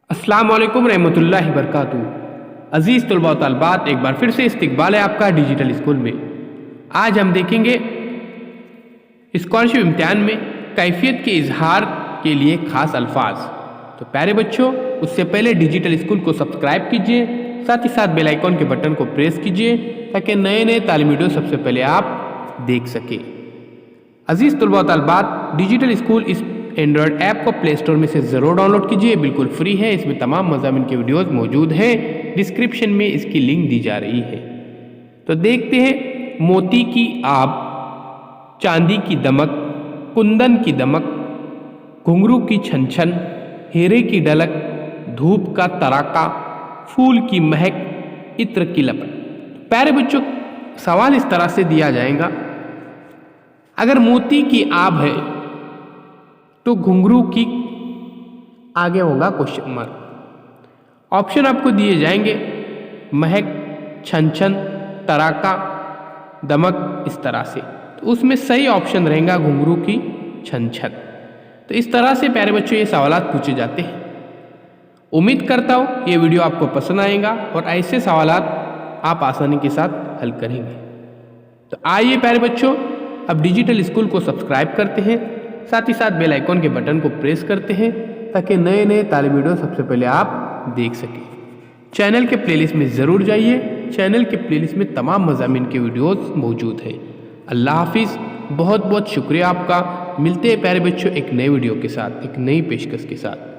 अस्सलाम वालेकुम रहमतुल्लाहि बरकातहू। अज़ीज़ तलबा व तलबात, एक बार फिर से इस्तकबाल है आपका डिजिटल स्कूल में। आज हम देखेंगे स्कॉलरशिप इम्तिहान में कैफियत के इजहार के लिए ख़ास अल्फाज। तो प्यारे बच्चों, उससे पहले डिजिटल स्कूल को सब्सक्राइब कीजिए, साथ ही साथ बेल आइकॉन के बटन को प्रेस कीजिए ताकि नए नए तालीमी वीडियो सबसे पहले आप देख सकें। अज़ीज़ तलबा व तलबात, डिजिटल स्कूल इस एंड्रॉयड ऐप को प्ले स्टोर में से ज़रूर डाउनलोड कीजिए, बिल्कुल फ्री है। इसमें तमाम मज़ामिन के वीडियोज़ मौजूद हैं, डिस्क्रिप्शन में इसकी लिंक दी जा रही है। तो देखते हैं, मोती की आब, चांदी की दमक, कुंदन की दमक, घुंघरू की छन छन, हीरे की डलक, धूप का तराका, फूल की महक, इत्र की लपट। प्यारे बच्चों, सवाल इस तरह से दिया जाएगा, अगर मोती की आब है तो घुंघरू की आगे होगा क्वेश्चन मार्क। ऑप्शन आपको दिए जाएंगे महक, छन छन, तराका, दमक, इस तरह से। तो उसमें सही ऑप्शन रहेगा घुंघरू की छन छन। तो इस तरह से प्यारे बच्चों ये सवालात पूछे जाते हैं। उम्मीद करता हूँ ये वीडियो आपको पसंद आएगा और ऐसे सवालात आप आसानी के साथ हल करेंगे। तो आइए प्यारे बच्चों, अब डिजिटल स्कूल को सब्सक्राइब करते हैं, साथ ही साथ बेल आइकॉन के बटन को प्रेस करते हैं ताकि नए नए तालीमी वीडियो सबसे पहले आप देख सकें। चैनल के प्लेलिस्ट में ज़रूर जाइए, चैनल के प्लेलिस्ट में तमाम मज़ामिन के वीडियोस मौजूद हैं। अल्लाह हाफिज़, बहुत बहुत शुक्रिया आपका। मिलते हैं प्यारे बच्चों एक नए वीडियो के साथ, एक नई पेशकश के साथ।